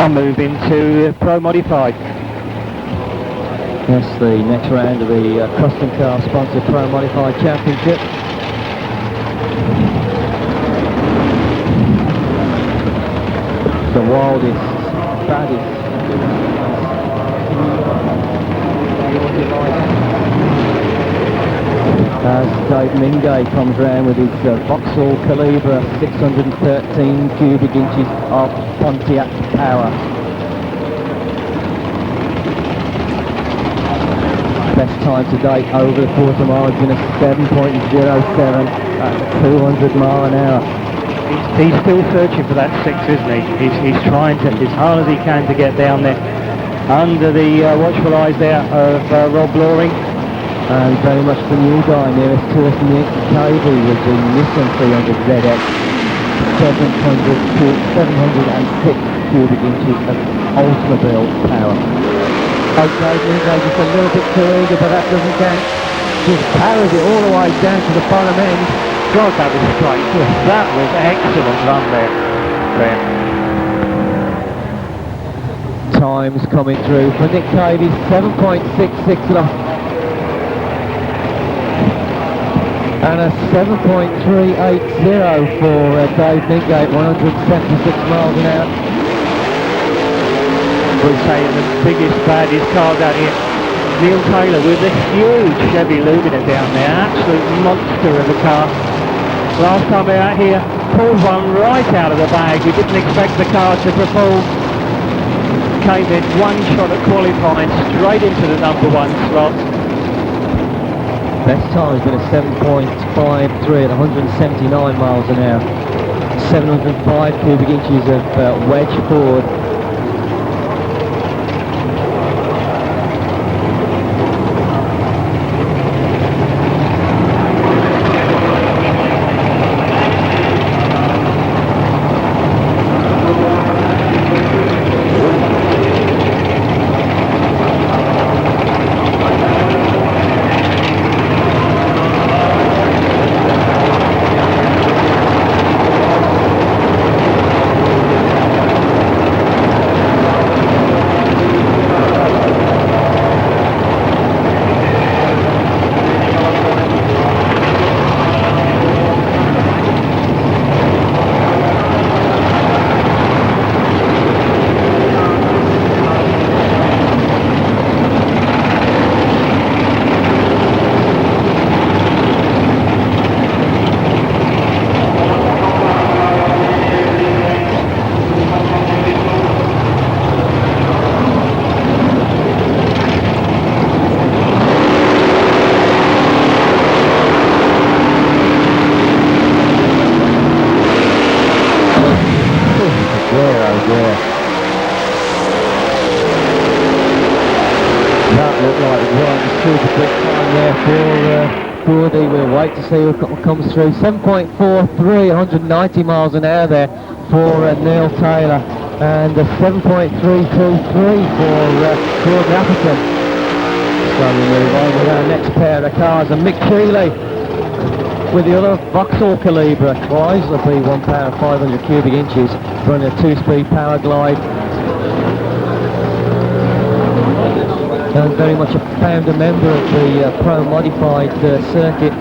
now move into Pro Modified. Yes, the next round of the custom car sponsored Pro Modified Championship. The wildest, baddest, as Dave Mingay comes round with his Vauxhall Calibra 613 cubic inches of Pontiac power. Best time to date over the quarter margin of 7.07 at 200 mile an hour. He's still searching for that 6, isn't he? He's trying to, as hard as he can, to get down there under the watchful eyes there of Rob Loring. And very much the new guy nearest to us, Nick Cavey, with the Nissan 300ZX, 706 cubic inches of Oldsmobile power. Okay, Mingay just a little bit too eager, but that doesn't count. Just carries it all the way down to the bottom end. God, that was great. That was excellent run there. Times coming through for Nick Cavey, 7.66 and a 7.380 for Dave Mingay at 176 miles an hour. We're saying the biggest, baddest cars out here. Neil Taylor with a huge Chevy Lumina down there, absolute monster of a car. Last time we were out here, pulled one right out of the bag. We didn't expect the car to perform. Came in one shot at qualifying, straight into the number 1 slot. Best time has been a 7.53 at 179 miles an hour. 705 cubic inches of wedge forward. We'll wait to see who comes through. 7.43, 190 miles an hour there for Neil Taylor, and a 7.323 for Gordon Atherton. So we move on with our next pair of cars, and Mick Keeley with the other Vauxhall Calibra, Chrysler B1 power 500 cubic inches, running a 2-speed power glide. And very much a founder member of the Pro Modified circuit.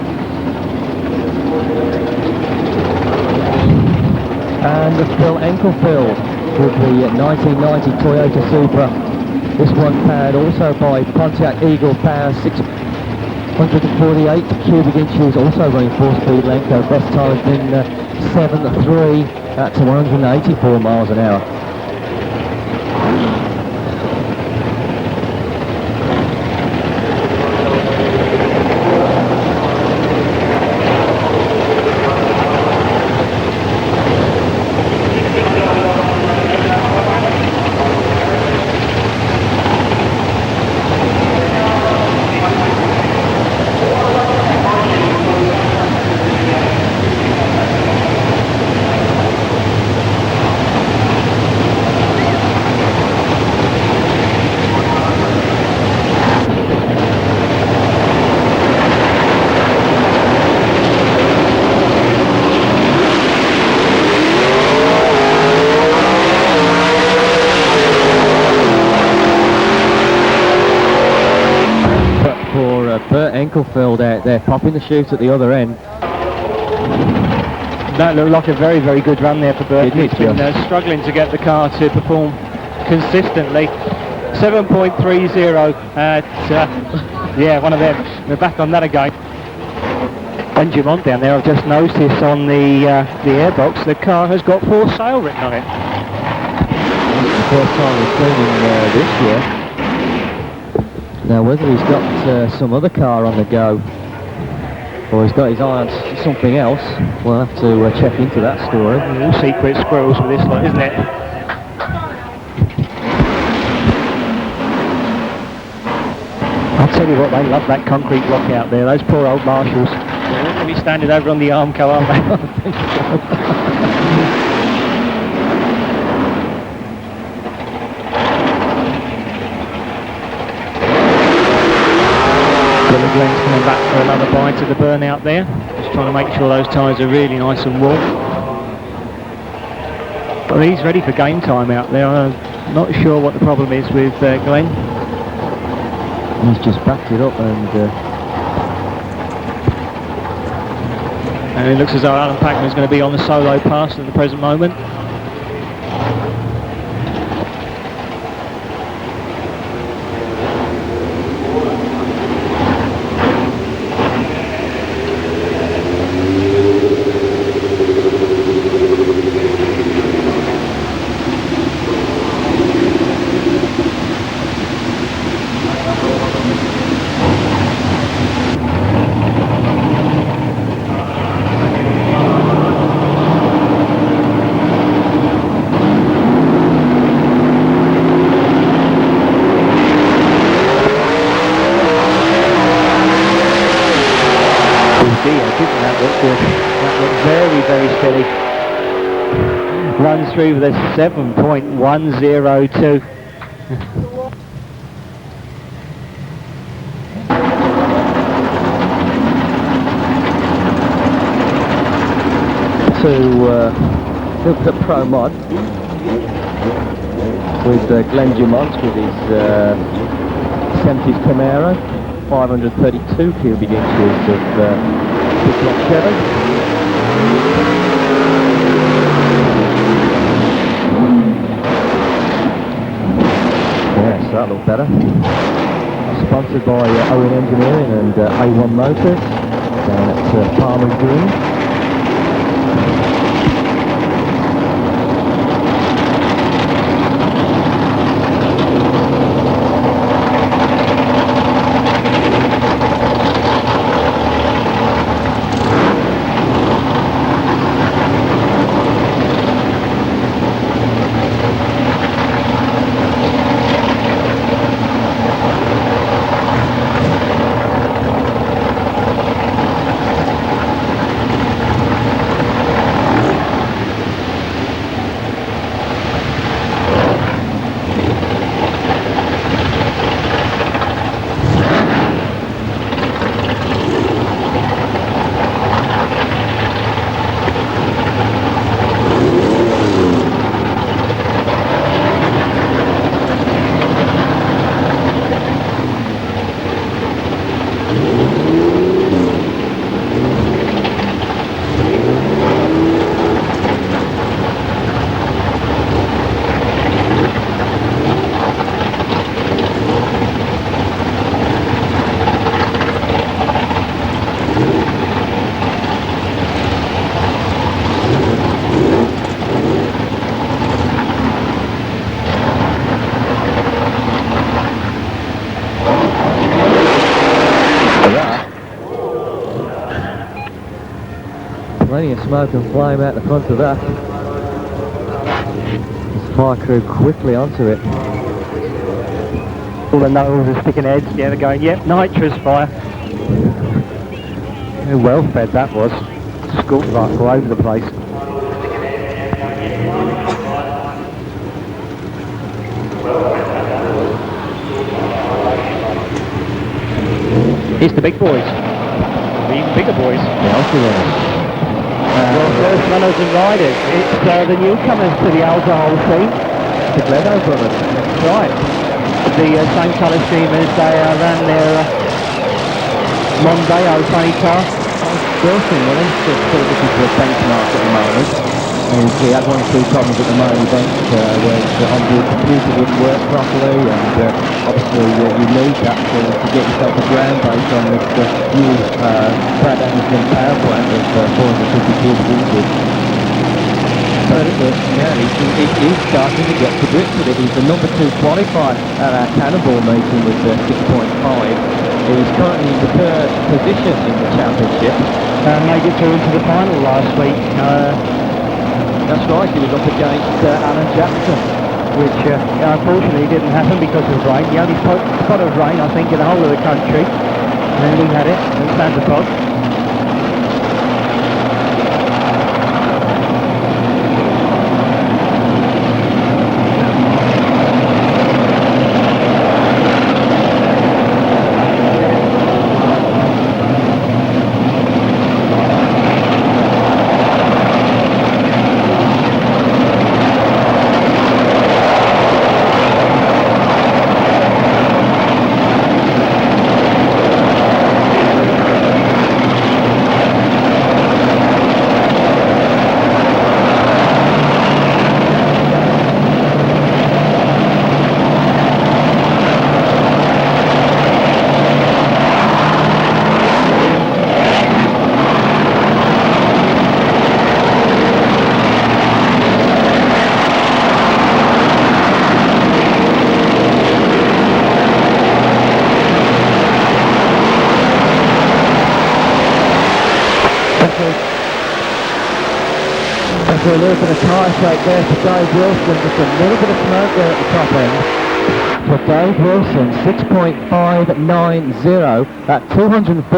And Phil Enkelfield with the 1990 Toyota Supra. This one powered also by Pontiac Eagle power, 648 cubic inches, also running 4-speed Lenco. Best time has been 7.3 at 184 miles an hour. Enkelfeld out there, popping the chute at the other end. That looked like a very, very good run there for Burton. Didn't it, He's been Josh? struggling to get the car to perform consistently. 7.30 at, yeah, one of them. We're back on that again. And Dumont down there, I've just noticed on the airbox, the car has got for sale written on it. That's the first time we've seen him this year. Now whether he's got some other car on the go, or he's got his eye on something else, we'll have to check into that story. All secret squirrels with this lot, isn't it? I'll tell you what, they love that concrete block out there, those poor old marshals. They're all going to be standing over on the Armco, aren't they? Billy Glenn's coming back for another bite of the burnout there. Just trying to make sure those tyres are really nice and warm. Well, he's ready for game time out there. I'm not sure what the problem is with Glenn. He's just backed it up and it looks as though Alan Packman is going to be on the solo pass at the present moment. Runs through with a 7.102. to look at Pro Mod with Glenn Dumont with his 70s Camaro, 532 cubic inches of big block Chevy. Yes, that looked better. Sponsored by Owen Engineering and A1 Motors down at Palmer Green. Plenty of smoke and flame out the front of that. The fire crew quickly onto it. All the nose are sticking heads, yeah, they're going, yep, nitrous fire. How well fed that was. Scorch right all over the place. It's the big boys. The even bigger boys. The Alpha runners. First runners and riders. It's the newcomers to the alcohol scene. The Glenno brothers. That's right. The same colour scheme as they ran their Mondeo funny car. Wilson, well, he's still looking for a benchmark at the moment. And he had one or two problems at the main event where the onboard computer wouldn't work properly, and obviously you need that to get yourself a ground base on this new Brad Anderson power plant of 450 cubic inches. But yeah, he's starting to get to grips with it. He's the number 2 qualified at our Cannonball meeting with 6.5. He's currently in the 3rd position in the championship. Made it through into the final last week. That's right, he was up against Alan Jackson. Which unfortunately didn't happen because of rain. The only spot of rain, I think, in the whole of the country. And we had it in Santa Pod. A little bit of tyre shake there for Dave Wilson, just a little bit of smoke there at the top end. For Dave Wilson, 6.590 at 214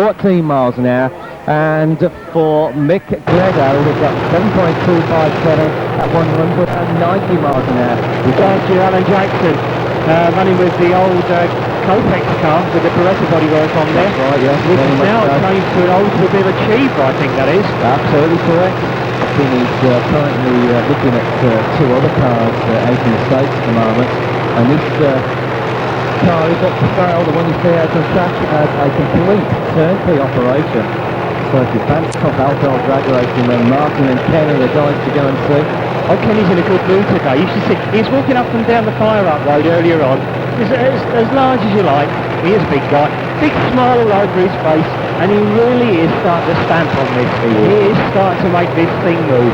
miles an hour, and for Mick Gledo, we've got 7.257 at 190 miles an hour. Thank you, Alan Jackson. Running with the old Copex car with the Beretta bodywork on there. That's right, yes. Which is now changed to an Oldsmobile Achiever, I think that is. Absolutely correct. He's currently looking at 2 other cars out in the States at the moment, and this car is up for sale, the one you see out on track, as a complete turnkey operation. So if you fancy top alcohol drag racing, then Martin and Ken are the guys to go and see. Oh, Kenny's in a good mood today. You should see, he's walking up and down the fire-up road earlier on. He's as large as you like. He is a big guy. Big smile all over his face. And he really is starting to stamp on this. He is starting to make this thing move.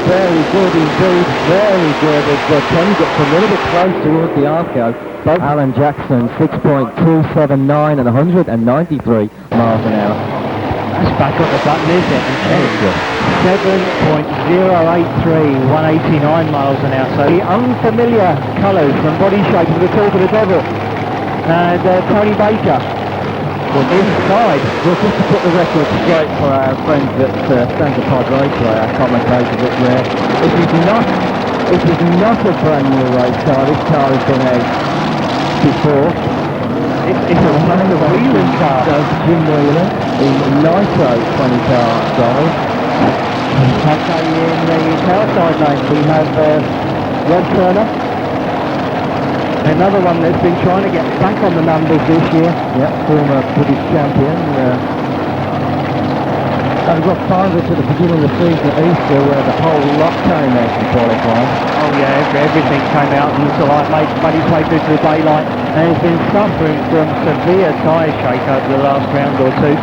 Very good indeed, very good. As Ken gets a little bit close towards the Arco. Alan Jackson, 6.279 and 193 miles an hour. That's back on the button, isn't it? And 7.083, 189 miles an hour. So the unfamiliar colours from body shape of the talk of the devil. And Tony Baker. Well, inside, well, just to put the record straight for our friends at Santa Pod Raceway, our commentators up there, it is not a brand new race car. This car has been out before. It's a wheeling car. Jim Wheeler in Nitro 20 car style. Okay, in the outside lane we have Rob Turner. Another one that's been trying to get back on the numbers this year. Yep, former British champion. Had a rough time at the beginning of the season at Easter where the whole lot came out to qualify. Oh yeah, everything came out and so I made his way through to the daylight and has been suffering from severe tyre shake over the last round or two.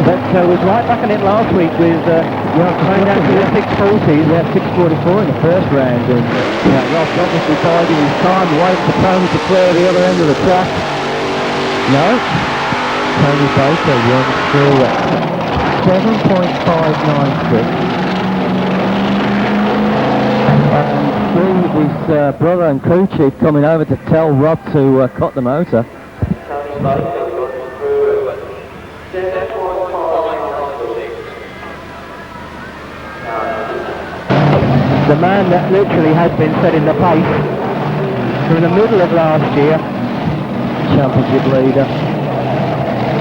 But was right back in it last week with going down to the 640s. Yeah, 644 in the first round, and Ross obviously biding his time, waiting for Tony to clear the other end of the track. No, Tony Baker runs through at 7.596. And Steve, his brother and crew chief, coming over to tell Rob to cut the motor. The man that literally has been setting the pace from the middle of last year, Championship leader.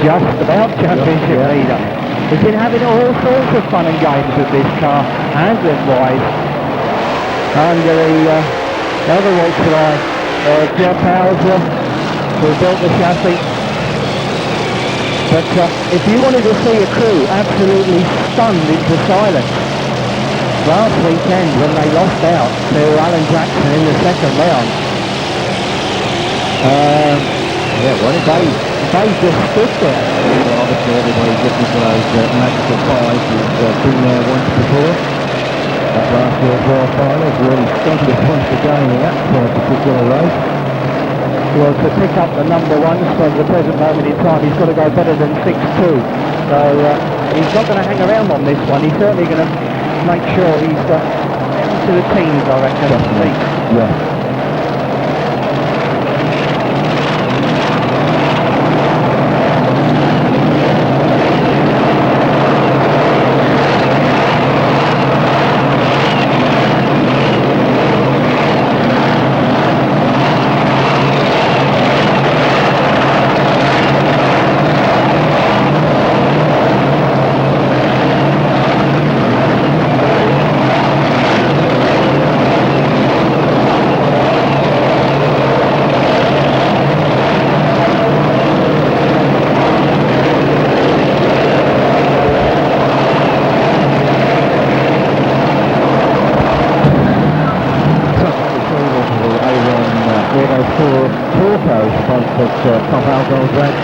just about championship leader. He's been having all sorts of fun and games with this car, handling-wise, under the other watch guy, Jeff Hauser, who built the chassis. But if you wanted to see a crew absolutely stunned into silence, last weekend when they lost out to Alan Jackson in the second round, they just stood there. Well, obviously everybody's looking for those magical fives who's been there once before. That last year's World Finals really started to punch the game in that particular race. Well, to pick up the number one for the present moment in time, he's got to go better than 6-2. So he's not going to hang around on this one. He's certainly going to make sure he's into the teens, I reckon. Definitely. Yeah.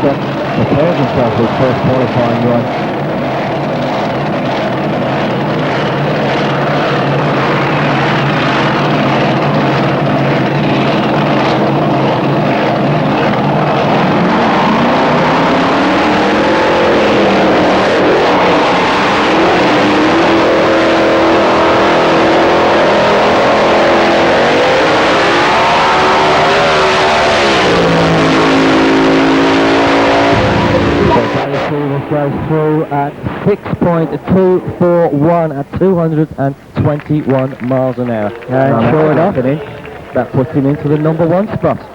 Prepared himself for his first qualifying run. Goes through at 6.241 at 221 miles an hour. And sure enough, that puts him into the number one spot. With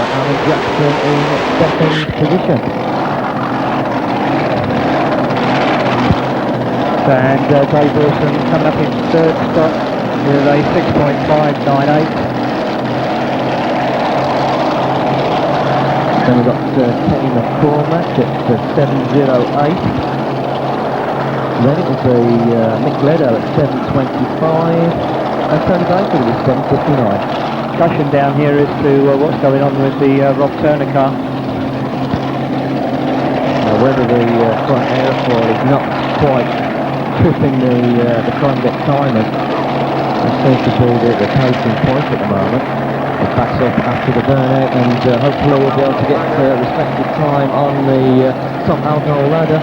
Alan Jackson in second position. and Dave Wilson coming up in third spot with a 6.598. Then we've got Kenny McCormack at 708. Then it was Mick Ledo at 725. And Tony Baker with 759. Discussion down here as to what's going on with the Rob Turner car. Now whether the front airfoil is not quite tripping the convex timers, that seems to be the case in point at the moment. It backs up after the burnout, and hopefully we'll be able to get respective time on the top alcohol ladder.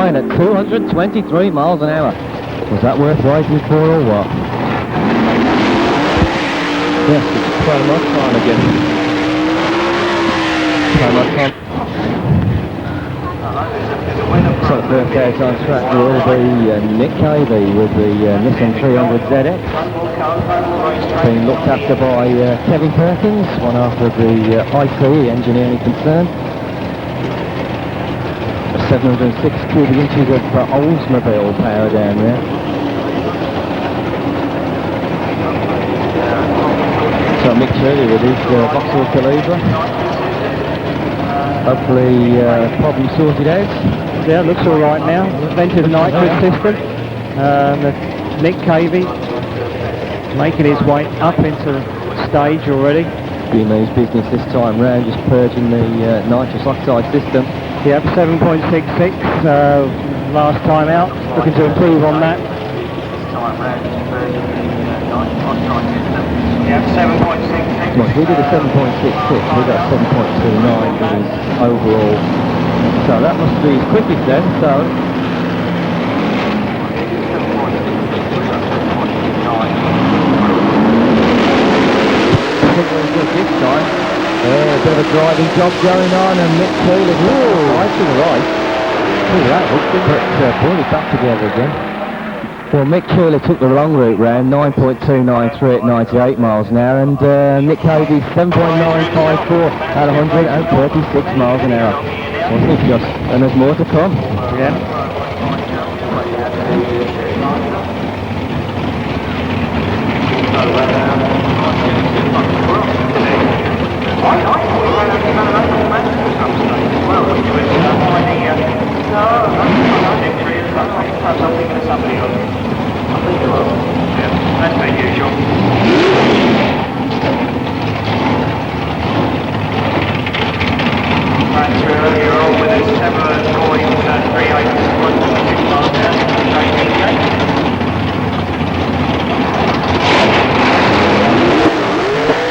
At 223 miles an hour. Was that worth waiting for or what? Yes, it's Primark time again. Primark time. So first out on track will be Nick Cavey with the Nissan 300ZX. Being looked after by Kevin Perkins, one half of the ICE engineering concern. 706 cubic inches of Oldsmobile power down there. So So Mick Shirley with his Vauxhall Calibra. Hopefully problem sorted out. Yeah, looks all right now. Vented nitrous system. Nick Cavey making his way up into the stage already. Doing his business this time round, just purging the nitrous oxide system. Yep, 7.66 last time out. Looking to improve on that. Yep, 7.66. Well, he did a 7.66, we got 7.29 for his overall. So that must be his quickest then, so... This time. A bit of a driving job going on, and Mick Taylor right to the right. Look at that, but pulled it back together again. Well, Mick Shirley took the long route round, 9.293 at 98 miles an hour, and Nick Cavey 7.954 at 136 miles an hour. Wasn't it just? And there's more to come. Yeah.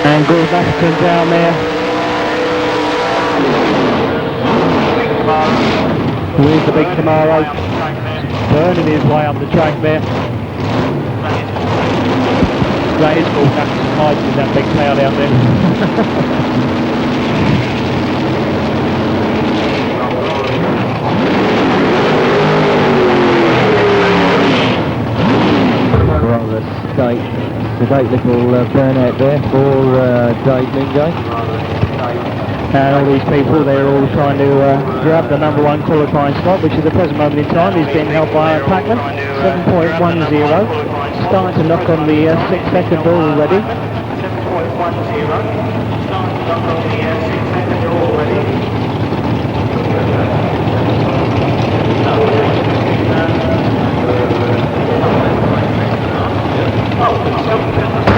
And Gordon Atherton down there. Here's the big Camaro, burning his way up the track there. That is Gordon Atherton hiding in that big cloud out there. Rather sedate little burnout there for Dave Mingo. And all these people, they're all trying to grab the number one qualifying slot, which at the present moment in time is being held by Packman, 7.10. Starting to knock on the 6-second door already. 7.10. Starting to knock on the 6-second door already.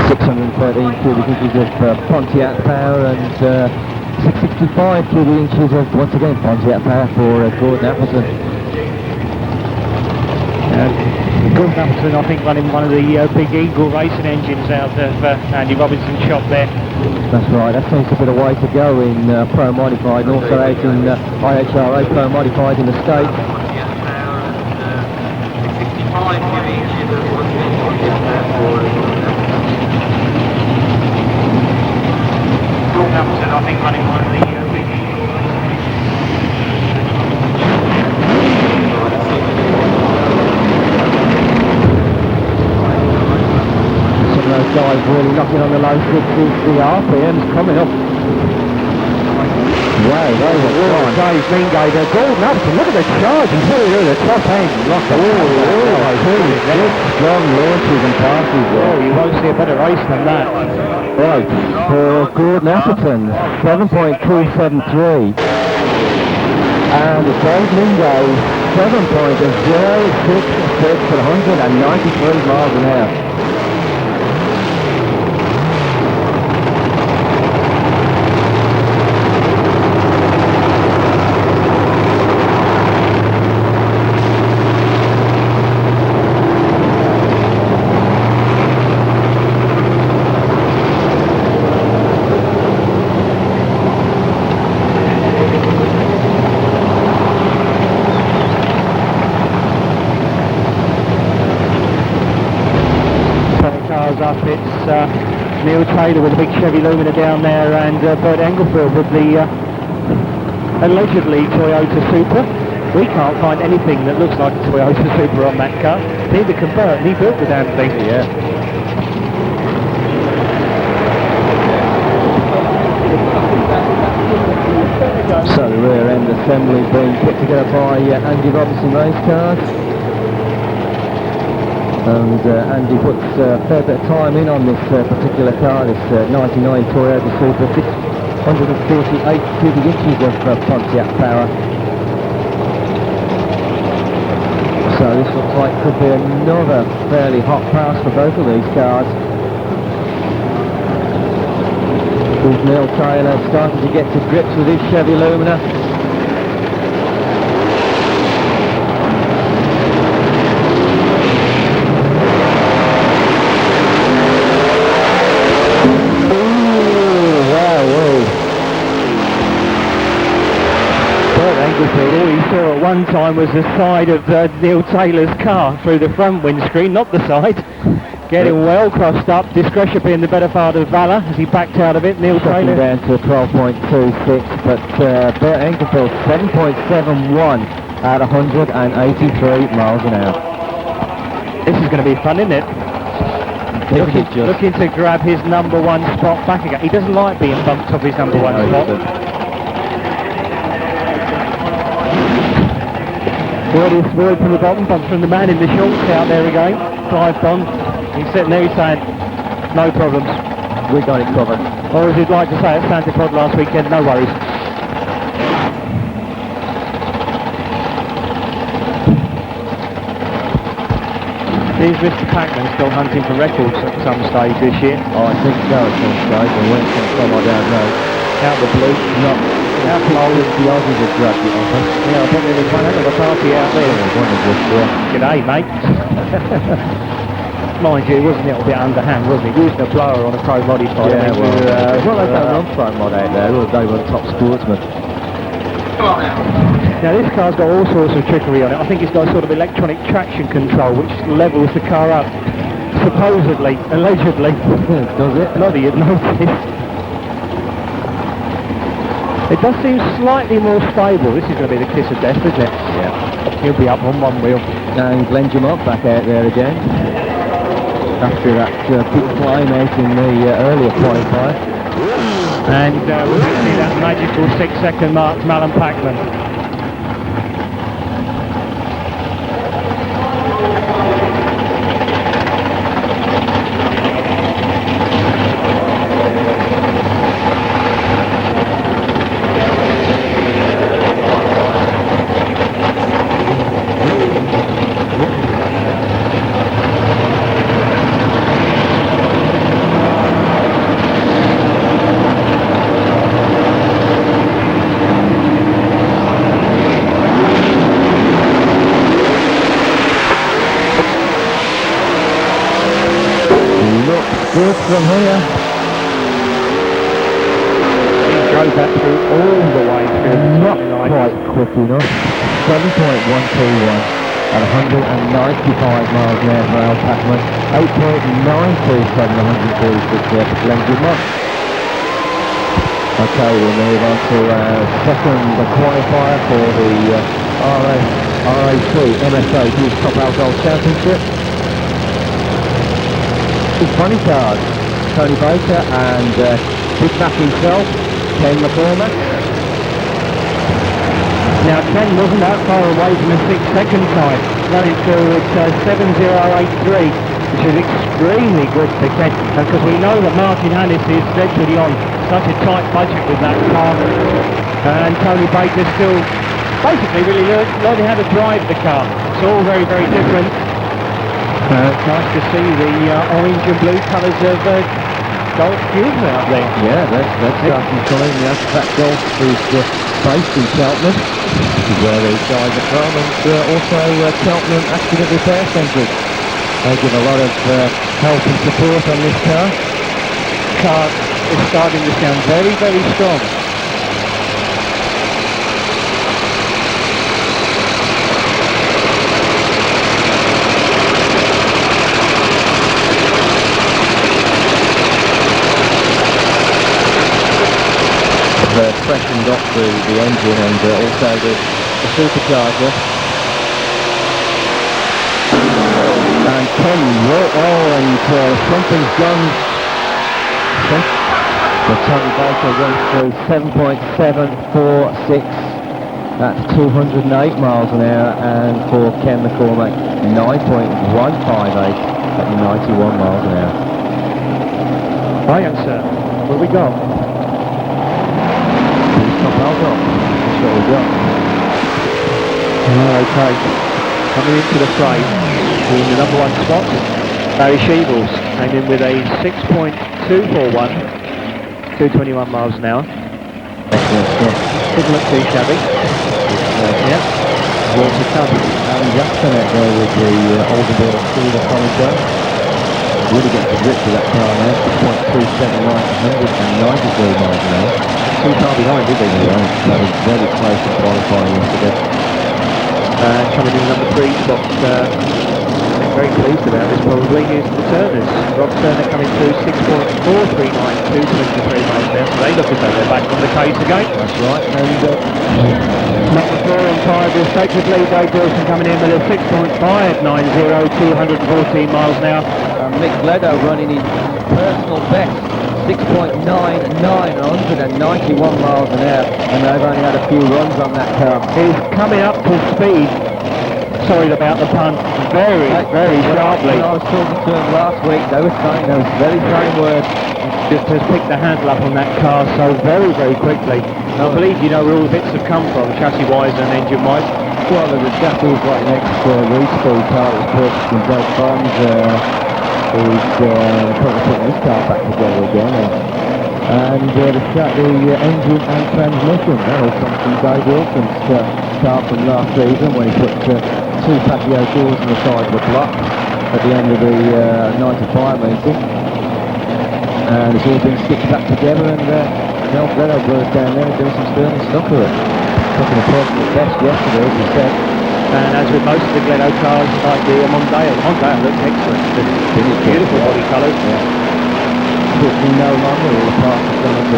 613 cubic inches of Pontiac power and 665 cubic inches of, once again, Pontiac power for Gordon Atherton. Gordon Atherton, I think, running one of the big Eagle racing engines out of Andy Robinson's shop there. That's right, that seems a bit of way to go in Pro Modified and also out in IHRA Pro Modified in the States. I think running one of the big Some of those guys really knocking on the low 60s, the RPM's coming up. Wow, they were gone. Dave Mingo, the Gordon Atherton, look at the charge, he's really at the top end. Good, strong launches and passes there. Oh, you won't see a better race than that. Right, for Gordon Atherton, 7.273. And Dave Mingo, 7.066 for 193 miles an hour. Up, it's Neil Taylor with a big Chevy Lumina down there, and Bert Englefield with the allegedly Toyota Supra. We can't find anything that looks like a Toyota Supra on that car. Neither can Bert, he built the damn thing. Yeah. So the rear end assembly being put together by Andy Robinson race cars. And Andy puts a fair bit of time in on this particular car, this 99 Toyota Super, 648 cubic inches of Pontiac power. So this looks like could be another fairly hot pass for both of these cars. With Neil Taylor starting to get to grips with his Chevy Lumina. All he saw at one time was the side of Neil Taylor's car through the front windscreen, not the side. Getting well crossed up, discretion being the better part of valour as he backed out of it. Neil Taylor down to 12.26, but Bert Engelfield 7.71 at 183 miles an hour. This is going to be fun, isn't it? Looking to grab his number one spot back again. He doesn't like being bumped off his number one spot. Word from the bottom, bump from the man in the shorts out there again. Clive Bond. He's sitting there, he's saying, no problems. We got it covered. Or as he'd like to say at Santa Pod last weekend, no worries. Is Mr. Packman still hunting for records at some stage this year? Oh, I think so at some stage, and when it's going to come, I don't know. Out the blue? Not. How old is the Aussies have grabbed it, I think. Yeah, I bet there was one hell of a party out there. G'day, mate. Mind you, it was a little bit underhand, wasn't it? Using a blower on a pro modifier. Yeah, well, they don't run pro mod out there, they run top sportsman. Now this car's got all sorts of trickery on it. I think it's got sort of electronic traction control which levels the car up. Supposedly, allegedly. Does it? Not that you'd notice. It does seem slightly more stable. This is going to be the kiss of death, isn't it? Yeah. He'll be up on one wheel. And Glenjamont back out there again. After that big climb out in the earlier qualifier. And we'll see that magical 6-second mark from Alan Packman. Good from here. He drove that through all the way through. Not quite quick enough. 7.121 at 195 miles an hour for Al Packman. 8.927 146 there for Glenjamont. Okay, we'll move on to second qualifier for the RAC MSO Youth Top Alcohol Championship. Big funny cars, Tony Baker and Big Mac himself, Ken McCormack. Now Ken wasn't that far away from a 6-second time, running through at 7.083, which is extremely good for Ken, because we know that Martin Hannis is literally on such a tight budget with that car, and Tony Baker still basically really learning how to drive the car. It's all very, very different. It's nice to see the orange and blue colours of Golf Fusion out there. Yeah, that's starting to come in. The Asphalt Golf is based in Cheltenham, which is where these guys are from, and also Cheltenham Accident Repair Centre. They give a lot of help and support on this car. The car is starting to sound very, very strong. Freshened up the engine and also the supercharger. And Ken, and something's gone. The Tony Baker went through 7.746 That's 208 miles an hour, and for Ken McCormack, 9.158 at 91 miles an hour. Right, young sir. What have we got? Top Alcott. That's what we've got. Oh, okay. Coming into the fray in the number 1 spot, Barry Sheevels came in with a 6.241, 221 miles an hour. Excellent stuff. Didn't look too shabby. Yeah. Water covered. And Jackson out there with the Oldenburg Cedar Collinsville. Really getting to grips with that car now. 6.279, 193 miles an hour. Too far behind, did they? Yeah, that was very close to qualifying yesterday. Coming in number 3 spot, very pleased about this probably, is the Turners. Rob Turner coming through 6.439, 223 miles an hour, so they look as though they're back on the case again. That's right, and Number 4 and 5 respectively, Dave Wilson coming in with a 6.590, 214 miles an hour. Mick Ledo running his personal best, 6.99, 191 miles an hour, and they've only had a few runs on that car. He's coming up to speed, sorry about the pun, very sharply. When I was talking to him last week, they were saying those very same words. Just has picked the handle up on that car so very quickly. I believe you know where all the bits have come from, chassis-wise and engine-wise. Well, the chassis was right next to Reed-Speed car that was purchased from Doug Bonds, who's probably putting his car back together again. And the engine and transmission, that all comes from Dave Wilson's car from last season when he put 2 patio doors on the side of the block at the end of the 95 meeting. And it's all been stitched back together, and Mel Gretto goes down there and doing some sterling stuff with it. Looking a personal best yesterday, as he said. And as with most of the Gletto cars, like the Mondeo looks excellent. It's beautiful body colours. Unfortunately, no longer all the parts are done to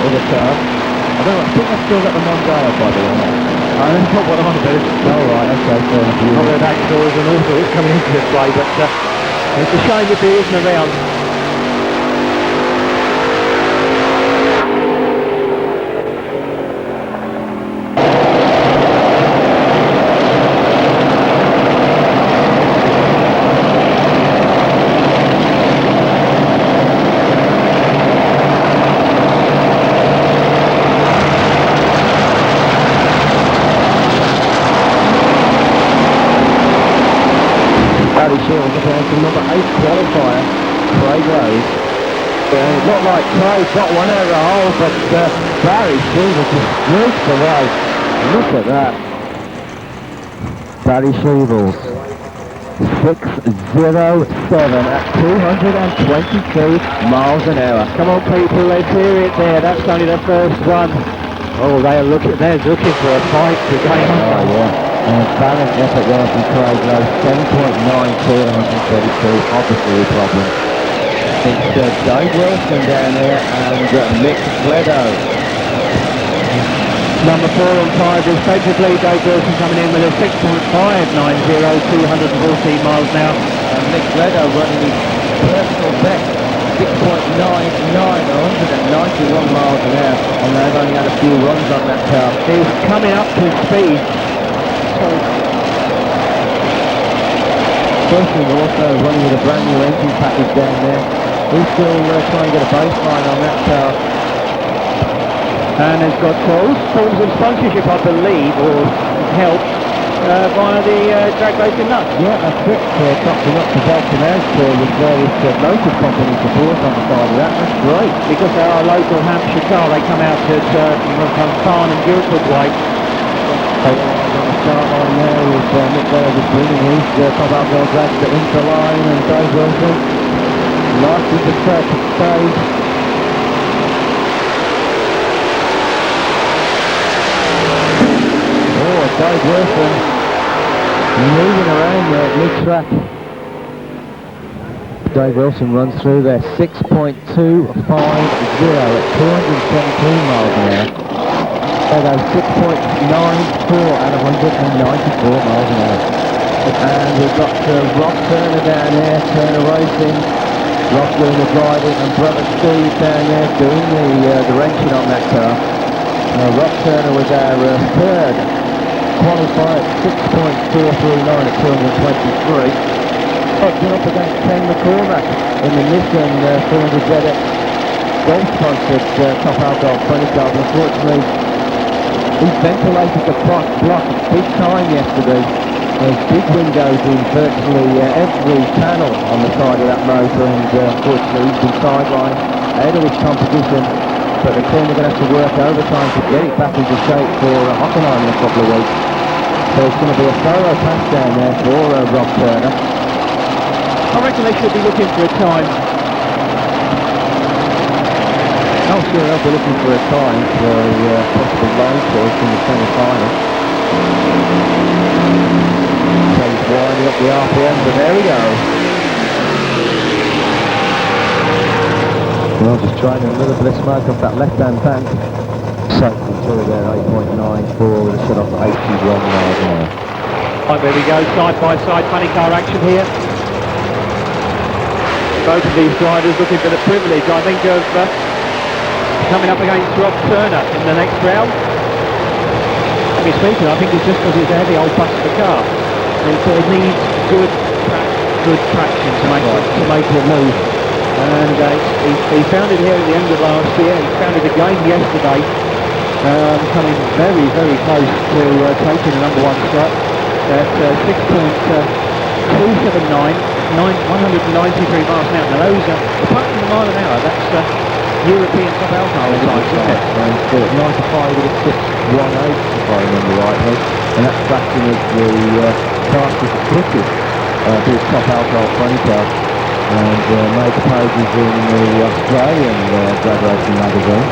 other cars. I think I've still got the Mondeo, by the way. I don't know what I'm on about. Oh, right, okay, fair enough. I've heard actors and all sorts coming into this play, but it's a shame if there isn't around. Number 8 qualifier, Craig Rose. It looked like Craig got one out of the hole, but Barry Sheevels just streaked away. Look at that. Barry Sheevels, 6.07 at 222 miles an hour. Come on people, let's hear it there. That's only the first one. Oh, they're looking for a fight to go on. Oh, yeah. And valiant effort there from Craig Rose, 7.92 at 132, obviously a problem. It's Dave Wilson down there and Mick Ledo. Number 4 and 5 respectively, Dave Wilson coming in with a 6.590, 214 miles an hour. And Mick Ledo running his personal best, 6.99, 191 miles an hour, and they've only had a few runs on that car. He's coming up to speed. Wilson also running with a brand new engine package down there. He's still trying to get a baseline on that car. And has got all forms of sponsorship, I believe, or help via the drag racing nuts. Yeah, that's it. Top them up to Baltimore with various motor company support on the side of that. That's great. Because they're our local Hampshire car, they come out from Farn and Guildford way. On the start line there with Mick Ledo just bringing his top outdoor drag to Interline, and Dave Wilson last in the second stage. Oh, Dave Wilson moving around there at mid-track. Dave Wilson runs through there, 6.250 at 217 miles an hour. Ledo 6.94 at 194 miles an hour. And we've got Rob Turner down there, Turner Racing. Rob doing the driving, and brother Steve down there doing the wrenching on that car. Rob Turner was our third qualify at 6.439 at 223. Butting up against Ken McCormack in the Nissan 400ZX Gold-sponsored Top Alcohol 20 car. Unfortunately, he ventilated the block big time yesterday. There's big windows in virtually every panel on the side of that motor, and unfortunately he's been sidelined ahead of his competition. But the team are going to have to work overtime to get it back into shape for Hockenheim in a couple of weeks. So it's going to be a thorough pass down there for Rob Turner. I reckon they should be looking for a time. Oh sure, they'll be looking for a time for possible line choice in the semi-final. So he's winding up the RPM, but there we go. Well, just trying a little bit of smoke off that left-hand tank. Safety through there, 8.94 with a shut off at 81 miles an hour. Right, there we go, side-by-side funny car action here. Both of these drivers looking for the privilege, I think, of coming up against Rob Turner in the next round. To be speaking, I think it's just because it's a heavy old buster car. It needs good traction to make the move. And he found it here at the end of last year. He found it again yesterday, coming very, very close to taking the number one slot at 6.279. 193 miles an hour. Now those are, apart from the mile an hour, that's European top alcohol times, isn't it? And still at 95 with a 6.18 if I remember rightly. And that's backing as the fastest quickest for his top alcohol 20 car. And made the pages in the Australian drag racing magazine.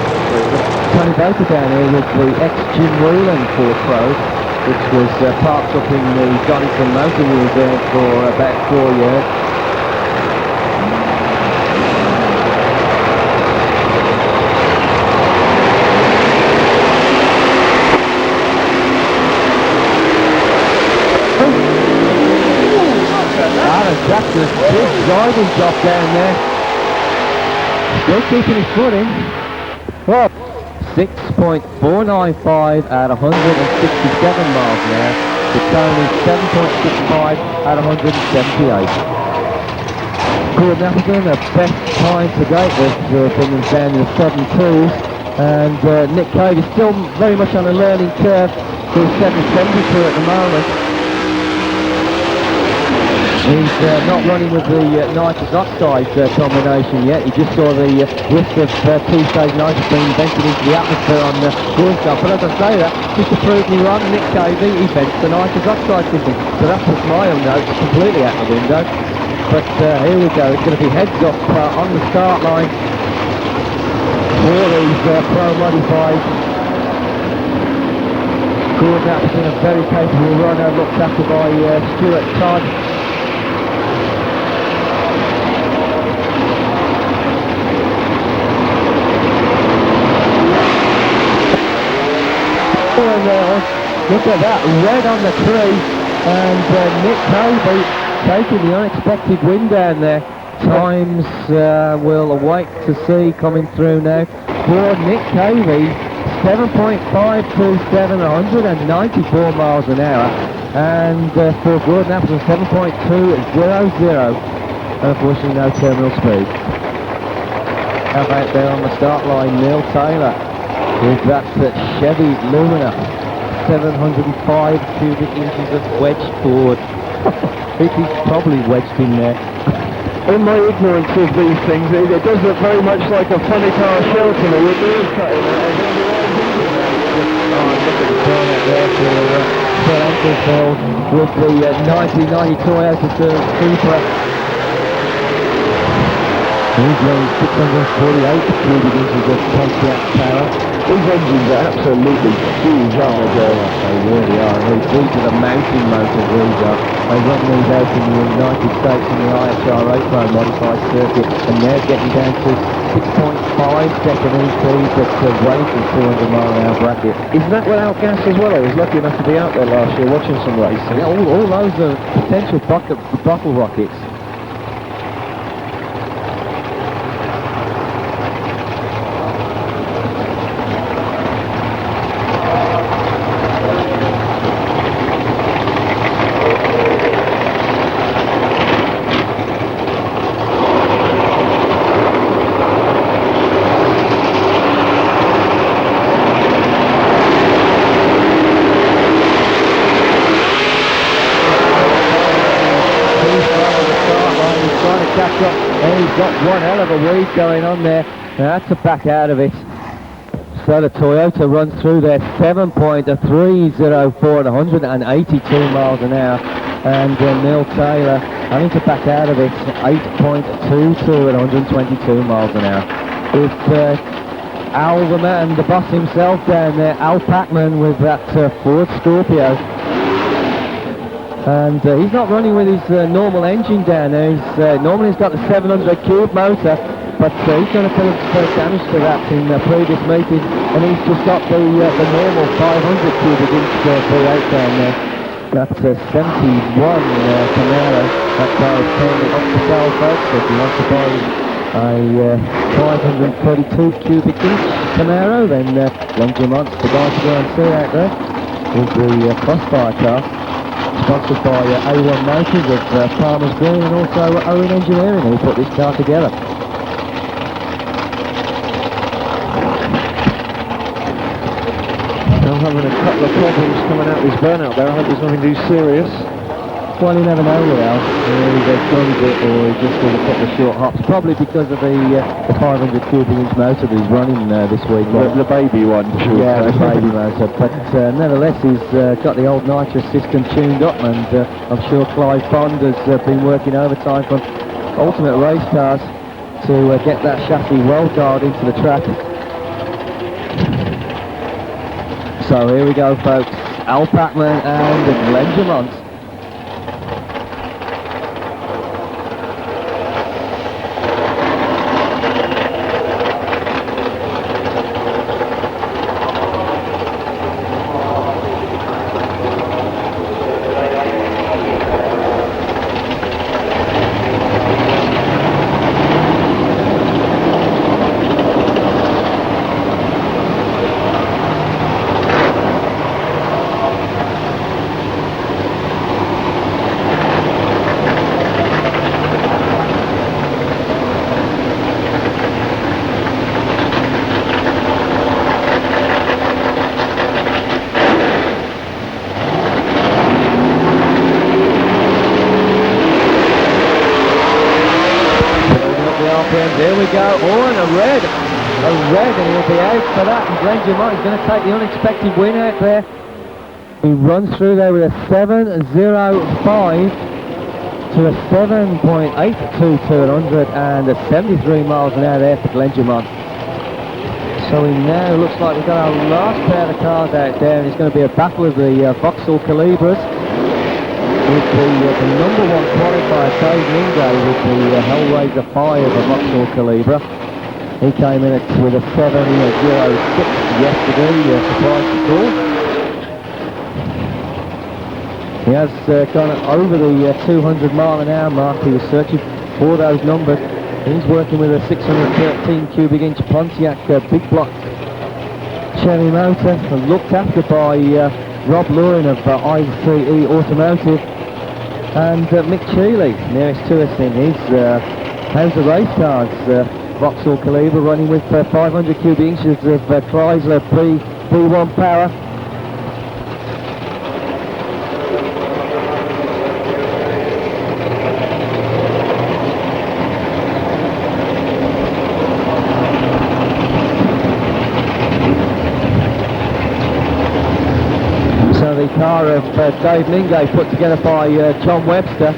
Tony Baker down here with the ex-Jim Whelan Ford Pro, which was parked up in the Donington Motor Museum for about 4 years. Alan Jackson's big driving job down there. Still keeping his foot in. Well, 6.495 at 167 miles an hour. The Tony 7.65 at 178. Gordon Appleton, the best time to date with bringing down in the 7.2s. And Nick Cave is still very much on a learning curve to 7.72 at the moment. He's not running with the nitrous oxide combination yet. You just saw the whiff of two-stage nitrous being vented into the atmosphere on the stuff. But as I say that, just to prove me wrong, Nick Cavey, he vents the nitrous oxide system. So that puts my own notes completely out the window. But here we go. It's going to be heads up on the start line for these Pro Modified. Gordon Appleton, a very capable runner, looked after by Stuart Todd. Look at that, red on the tree, and Nick Cavey taking the unexpected win down there. Times we'll await to see coming through now. For Nick Cavey, 7.527, 194 miles an hour, and for Gordon Appleton, 7.200, unfortunately no terminal speed. How about there on the start line, Neil Taylor with that Chevy Lumina. 705 cubic inches of wedged board. It is probably wedged in there. In my ignorance of these things, it does look very much like a funny car shell to me with wheels cutting out. Oh, look at the turnout there for Phil Ankelfeld with the 1990 Toyota Supra. He's running 648 cubic inches of Pontiac power. These engines are absolutely huge, aren't they, Joe? They really are. These are the mountain motors, these are. They run these out in the United States in the IHRA Pro Modified circuit, and they're getting down to 6.5 second EPs at way from 200 mile an hour bracket. Is that without gas as well? I was lucky enough to be out there last year watching some racing. Yeah, all those are potential bottle rockets. trying to catch up, and he's got one hell of a weed going on there. Now that's to back out of it. So the Toyota runs through there 7.304 at 182 miles an hour, and Neil Taylor having to back out of it 8.22 at 122 miles an hour. It's Al the man, the boss himself down there, Al Packman with that Ford Scorpio. And he's not running with his normal engine down there. Normally he's got the 700 cube motor, but he's done a bit of damage to that in previous meetings, and he's just got the normal 500 cubic inch V8 down there. That's a 71 Camaro. That car is currently up for sale, folks. If you want to buy a 532 cubic inch Camaro, then lend your months the guy to go and see out there with the Crossfire car. Sponsored by A1 Motors of Farmers Green, and also Owen Engineering, who put this car together. I'm having a couple of problems coming out of his burnout there. I hope there's nothing too serious. Well, you never know with Al. Either guns it or he just does a couple of short hops, probably because of the 500 cubic inch motor that he's running this week. The baby one, sure. Yeah, the baby motor. But nevertheless, he's got the old nitrous system tuned up, and I'm sure Clive Bond has been working overtime from Ultimate Race Cars to get that chassis well dialed into the track. So here we go, folks. Al Packman and Glenn Jamont. There we go. Oh, and a red, and he'll be out for that. And Glenn Jamont is going to take the unexpected win out there. He runs through there with a 7.05 to a 7.822 at 100, and a 73 miles an hour there for Glenn Jamont. So he now looks like we've got our last pair of cars out there, and it's going to be a battle of the Vauxhall Calibras, with the number one qualifier, Dave Mingo, with the Hellraiser 5 of Vauxhall Calibra. He came in with a 7.06 yesterday, surprise to all. He has gone over the 200 mile an hour mark. He was searching for those numbers. He's working with a 613 cubic inch Pontiac big block Chevy motor, looked after by Rob Lurin of I3E Automotive, and Mick Cheeley, nearest to us in his House of Race Cars Vauxhall Calibra, running with 500 cubic inches of Chrysler B1 power. The car of Dave Mingo, put together by John Webster.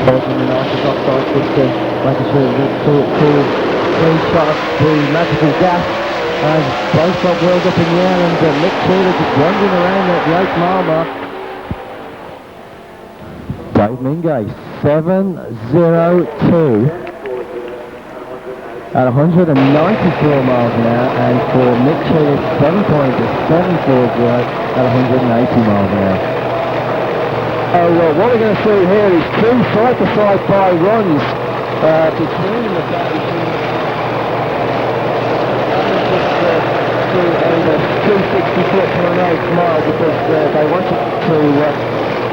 Causing the nitrous oxide system, making sure that it's cool, clean shot of the magical gas. As both front wheels up in the air, and Mick Cheeley just wandering around at the 8 mile mark. Dave Mingo, 7.02 at 194 miles an hour, and for Mick Cheeley, 7.740 at 180 miles an hour. Well, what we're going to see here is two side-to-side by runs between the guys. And 260 foot per mile, because they wanted to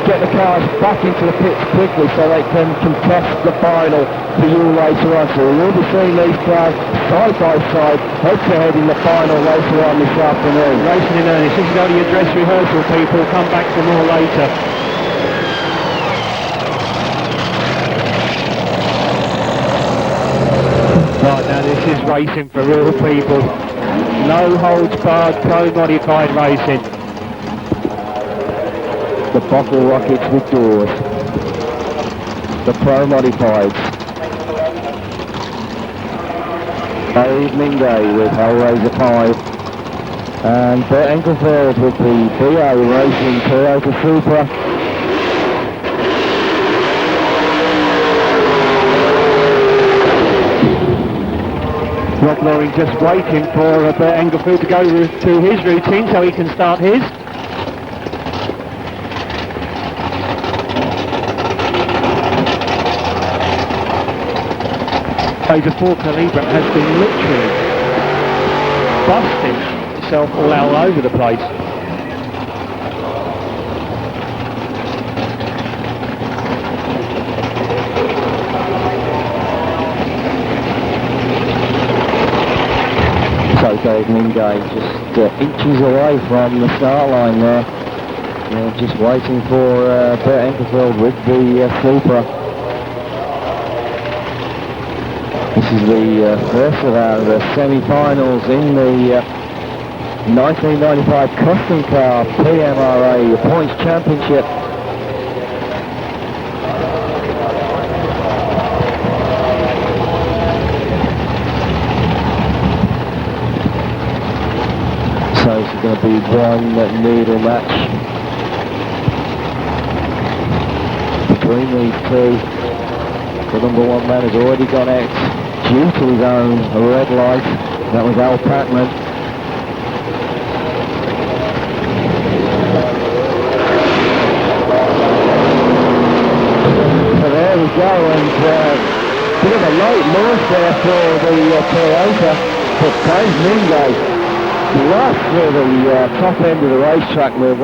get the cars back into the pits quickly so they can contest the final for you later on. So we will be seeing these cars side by side, head-to-head in the final later on this afternoon. Racing in earnest. This is only a dress rehearsal, people. Come back for more later. Right, now this is racing for real people. No holds barred, pro modified racing. The bottle rockets with doors. The pro modifieds. Evening Day with Hellraiser 5. And Bert Enkelfeld with the BA Racing Toyota Supra. Rob Loring just waiting for Bert Engelfield to go to his routine so he can start his. The Ford Calibra has been literally busting itself all over the place. So Dave Mingay just inches away from the start line there. Just waiting for Bert Enkelfeld with the Supra. This is the first of our semi-finals in the 1995 Custom Car PMRA Points Championship. So it's going to be one needle match between these two. The number one man has already gone out due to his own red light. That was Al Packman. So there we go, and bit of a late launch there for the Toyota, but Dave Mingay right through the top end of the racetrack with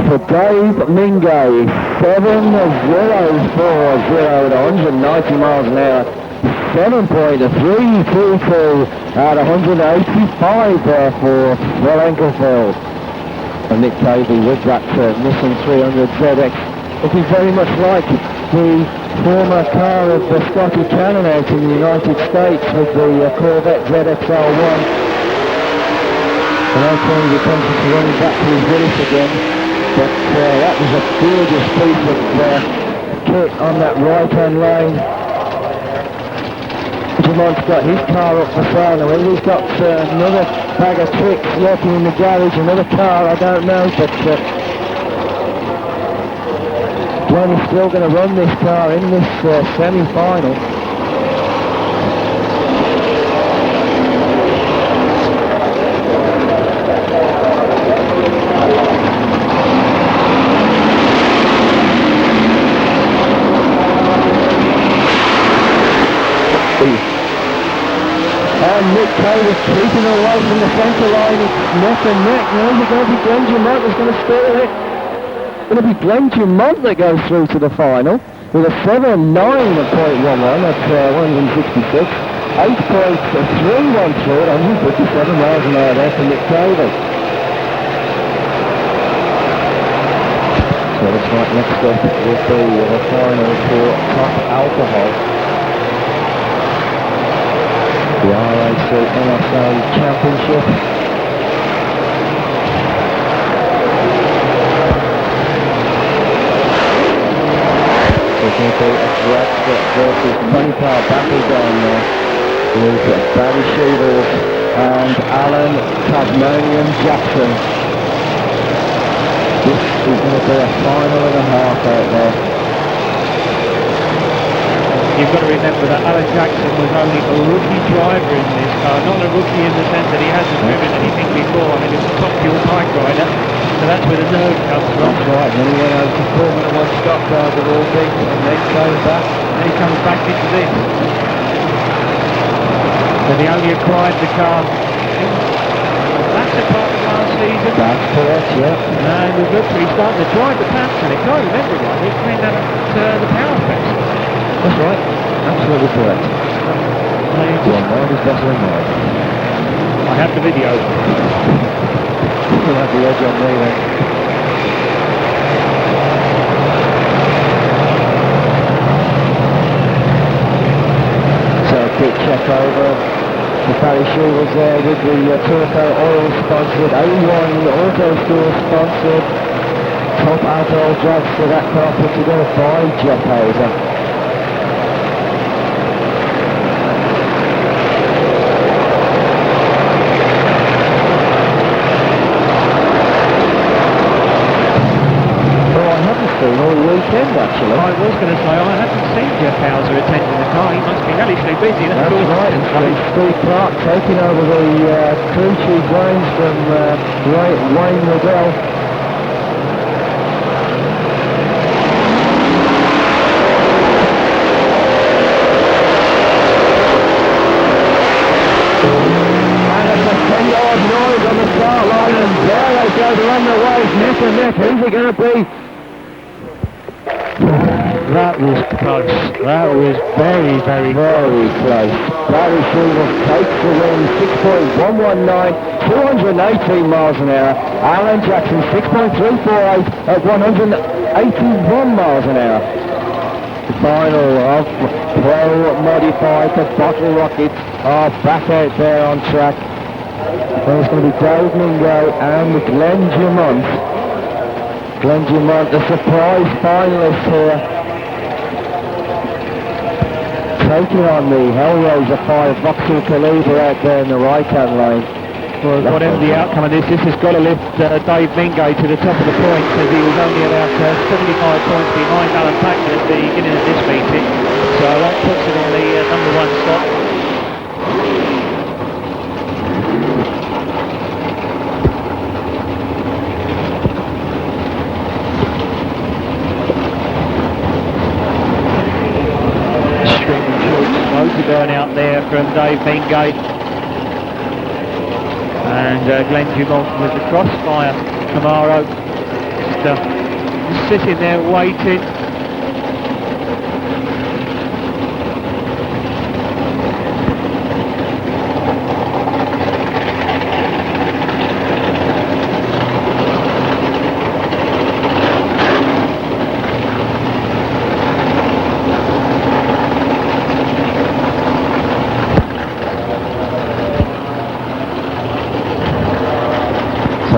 for Dave Mingay, 7.040 at 190 miles an hour. 7.322 at 185 there for Bert Enkelfeld. And Nick Cavey with that Nissan 300 ZX, looking very much like the former car of Scotty Cannon out in the United States with the Corvette ZXR1. And I'm turning the attention to running back to his Willis again. But that was a gorgeous piece of kit on that right-hand lane. Jamont's got his car up for sale now. Whether he's got another bag of tricks lurking in the garage, another car, I don't know. But Glenn is still going to run this car in this semi-final. And Nick Kay was keeping away from the centre line. It's neck and neck. Now is it going to be Glenn Dumont that's going to steal it? It's going to be Glenn Dumont that goes through to the final with a 7.9.11 at 166. 8.313 at 157 miles an hour there for Nick Cavey. So looks like next up will be the final for Top Alcohol. The RAC NSA Championship. There's going to be a drag versus money car battle down there with Barry Shevers and Alan Tasmanian Jackson. This is going to be a final and a half out there. You've got to remember that Alan Jackson was only a rookie driver in this car, not a rookie in the sense that he hasn't driven anything before. I mean, he was a top fuel bike rider, so that's where the nerve comes from. That's right, then he went over to Formula 1 stock cars at all big, and then came back. And he comes back into this. And he only acquired the car. That's a part of last season. That's correct, yeah. And we've looked at, he's starting to drive the pack, and if I remember right, he came down at the Power Fest. That's right. Absolutely correct. Your mind is better than mine. I have the video. You'll have the edge on me then. So a quick check over. The Barry Shoe was there with the Turco Oil sponsored, A1 Auto Store sponsored, top alcohol drugs for that car put together by Jeff Hauser. All weekend actually. I was going to say, I haven't seen Jeff Hauser attending the car. He must be hellishly busy. That's right, and Steve Clark taking over the crew chief reins from Wayne Riddell. And it's a 10-yard noise on the start line, and there they go, they're on their way, neck and neck. Who's it going to be? That was close. That was very, very close. Barry Schuler takes the win, 6.119, 218 miles an hour. Alan Jackson, 6.348 at 181 miles an hour. The final of Pro Modified, the Bottle Rockets are back out there on track. There's going to be Dave Mingo and Glenn Dumont. Glenn Dumont, the surprise finalist here. Taking on the Hellraiser 5 Vauxhall Calibre out there in the right-hand lane. Well, whatever the outcome of this has got to lift Dave Mingo to the top of the points, as he was only about 75 points behind Alan Packman at the beginning of this meeting. So that puts him in the number one slot. Burn out there from Dave Mingo, and Glenn Dumont with the crossfire. Camaro just sitting there waiting.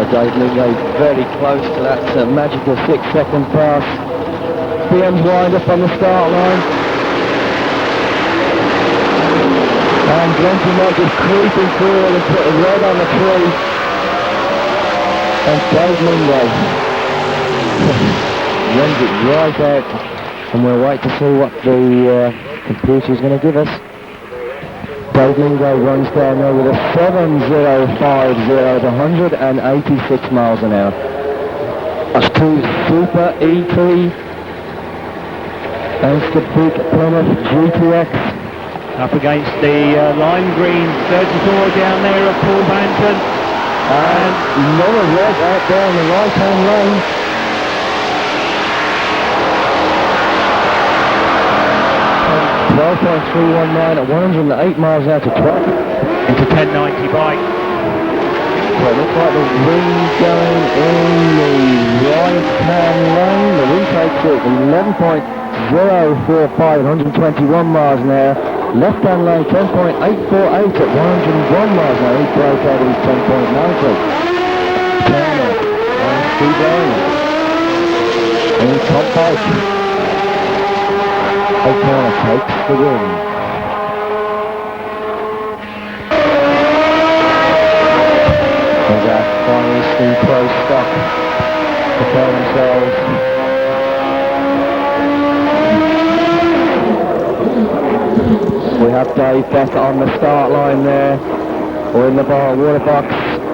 Dave Mingo very close to that magical 6-second pass. BM's wind up on the start line. And Glenn Dumont just creeping through and put a red on the tree. And Dave Mingo runs it right out. And we'll wait to see what the computer's going to give us. Dave Mingo runs down there with a 7.050 at 186 miles an hour. That's two Super ET and the big Plymouth GTX. Up against the lime green 34 down there of Paul Banton. And another red out there in the right-hand lane. 12.319 at 108 miles out to track. Into 1090 bike. So it looks like the wind going in the right-hand lane. The wind takes it 11.045 at 121 miles an hour. Left-hand lane 10.848 at 101 miles an hour. He broke out of his 10.93. Turner and Steve Lane. In top bike. O'Connor takes the win. And that finally Steve Pro stock prepare themselves. We have Dave back on the start line there, or in the water box,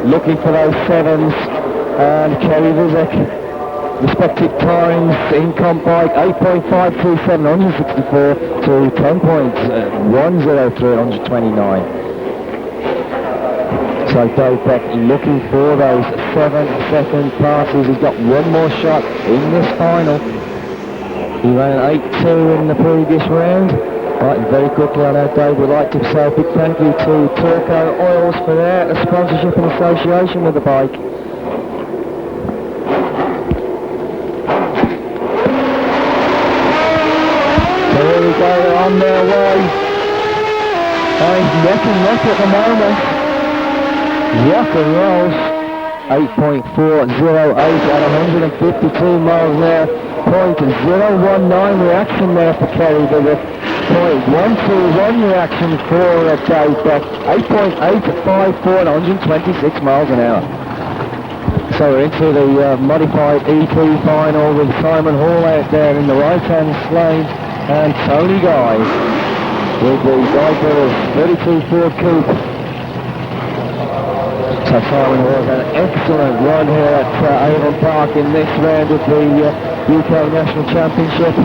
looking for those sevens, and Kerry Vizek. Respective times in comp bike 8.527 164 to 10.103 129. So Dave Beck looking for those 7 passes. He's got one more shot in this final. He ran 8.2 in the previous round. Right, very quickly on our day, we'd like to say a big thank you to Turco Oils for their sponsorship and association with the bike. So here we go, they're on their way. He's neck and neck at the moment. Rock and rolls. 8.408 at 152 miles an hour. 0.019 reaction there for Kerry. There was 0.121 reaction for Dave Beck. 8.854 at 126 miles an hour. So we're into the modified EP final with Simon Hall out there in the right-hand lane and Tony Guy with the Guy 32 Ford Coupe. So Simon Hall had an excellent run here at Avon Park in this round of the UK National Championship.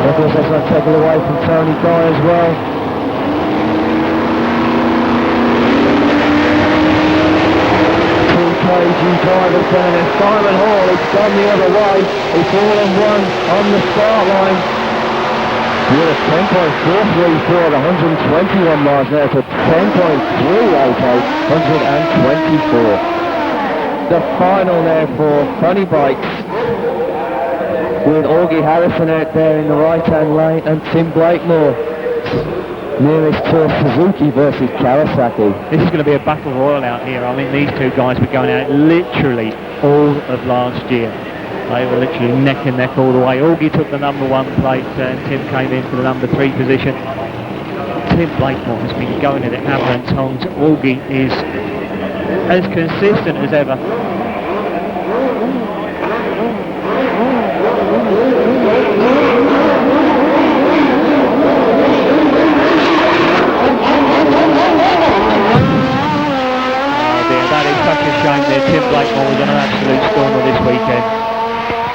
Of course, that's not taken away from Tony Guy as well. Two kg drivers down there. Simon Hall, he's gone the other way. He's all on one on the start line. With a 10.434 at 121 miles an hour to 10.388, 124. The final there for Funny Bikes with Augie Harrison out there in the right-hand lane and Tim Blakemore nearest to Suzuki versus Kawasaki. This is going to be a battle royal out here. I mean, these two guys were going out literally all of last year. They were literally neck and neck all the way. Augie took the number 1 plate and Tim came in for the number 3 position. Tim Blakemore has been going at it hammer and tongs. Augie is as consistent as ever. That is such a shame there. Tim Blakemore was an absolute stormer this weekend.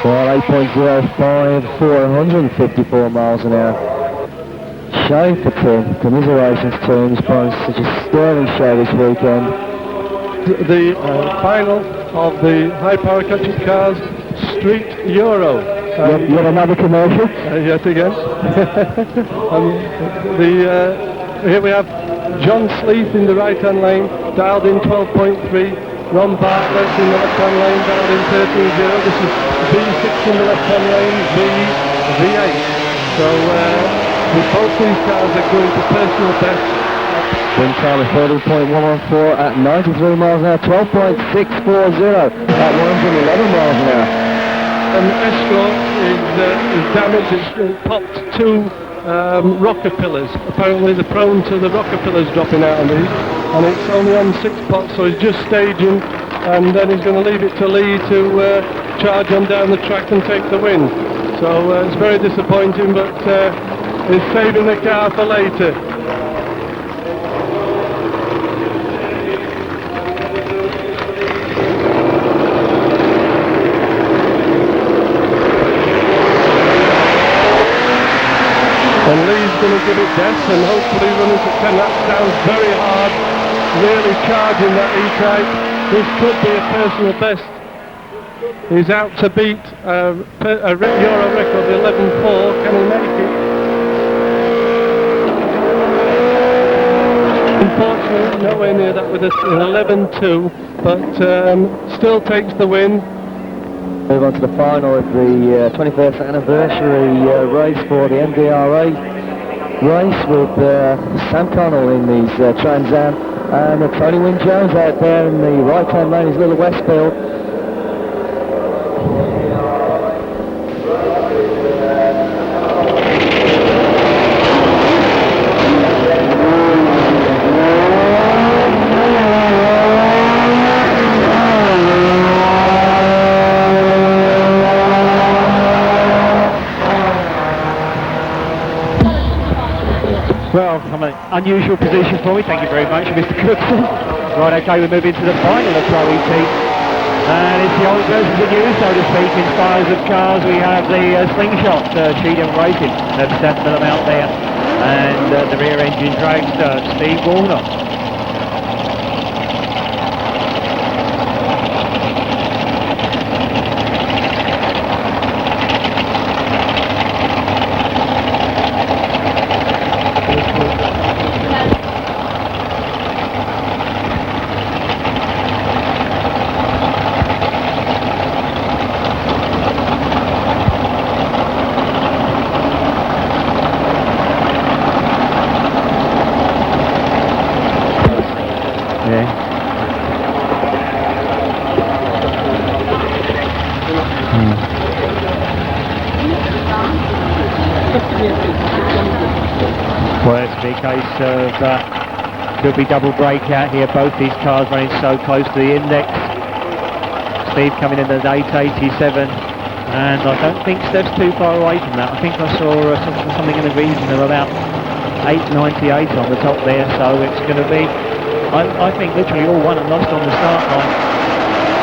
Well, 8.05 for 154 miles an hour. Shame for Tim. Commiserations to him. He's put on such a sterling show this weekend. The final of the high power country cars Street Euro. Yet another commercial. Yet again. Here we have John Sleeth in the right-hand lane, dialed in 12.3. Ron Bartlett in the left-hand lane, dialed in 13.0. This is V6 in the left-hand lane, V8. So with both these cars are going to personal best. Win time is 30.114 at 93 miles an hour, 12.640 at 111 miles an hour. And Escort is damaged. It's popped 2 rocker pillars. Apparently they're prone to the rocker pillars dropping out on these, and it's only on 6 pots, so he's just staging, and then he's going to leave it to Lee to charge on down the track and take the win. So it's very disappointing, but he's saving the car for later. And Lee's going to give it best and hopefully running to 10. That sounds very hard, really charging that E-type. This could be a personal best. He's out to beat a Euro record 11.4. Can he make it? Unfortunately, nowhere near that with an 11.2, but still takes the win. Move on to the final of the 21st anniversary race for the MDRA race with Sam Connell in his Trans Am and Tony Wynne Jones out there in the right-hand lane, his little Westfield. Well, an unusual position for me. Thank you very much, Mr. Cookson. Right, okay, we move into the final of Pro ET. And it's the old versus the new, so to speak, in styles of cars. We have the Slingshot Cheatham Racing. They've set them out there. And the rear engine dragster, Steve Warner. be a case of could be double breakout here. Both these cars running so close to the index. Steve coming in at 887, and I don't think Steph's too far away from that. I think I saw something in the region of about 898 on the top there, so it's going to be, I think, literally all won and lost on the start line.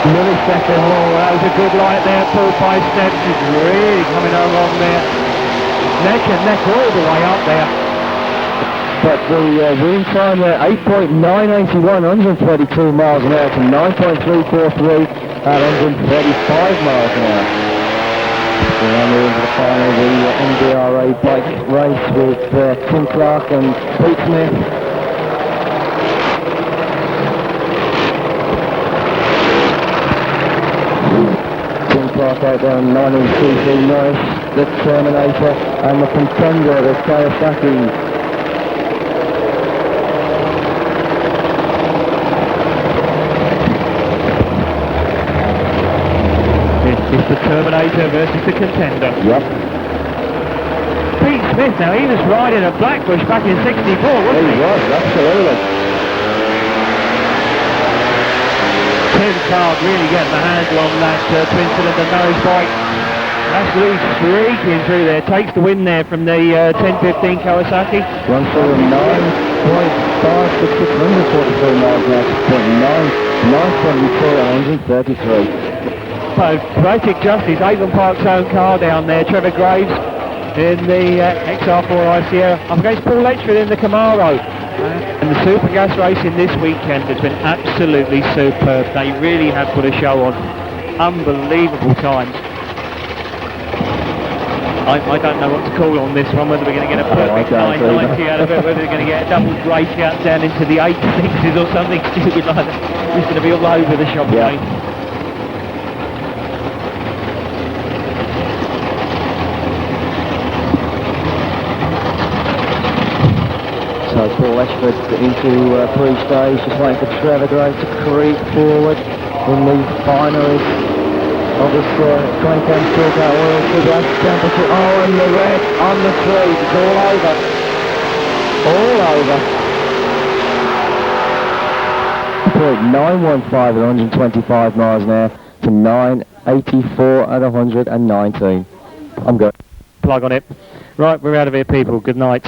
Millisecond. Oh, that was a good light there, pulled by Steph. She's really coming along there. Neck and neck all the way up there. But the win time there, 8.981, 132 miles an hour to 9.343 at 135 miles an hour. And then we're into the final, the NDRA bike race with Tim Clark and Pete Smith. Tim Clark out there on 9.33 Norris, the Terminator, and the contender, the Kawasaki. It's the Terminator versus the contender. Yep. Pete Smith, now he was riding a Blackbush back in 64, wasn't he? He was, absolutely. Tim Clark really getting the handle on that twin-cylinder nose bike. Absolutely streaking through there. Takes the win there from the 1015 Kawasaki. Runs for 9.5 to 643 miles an hour, 972 So, poetic justice, Avon Park's own car down there, Trevor Graves in the XR4i Sierra, up against Paul Letchford in the Camaro. And the Super Gas racing this weekend has been absolutely superb. They really have put a show on. Unbelievable times. I don't know what to call on this one, whether we're going to get a perfect 990 out of it, whether we're going to get a double breakout down into the 860s or something stupid like that. It's going to be all over the shop. Yeah. So Paul Letchford into pre-stage, just waiting for Trevor Graves to creep forward in the finals of this 2010 Shootout World Super Gas Championship. Oh, and the red on the street, it's all over. All over. 915 at 125 miles an hour to 984 at 119. I'm good. Plug on it. Right, we're out of here, people. Good night.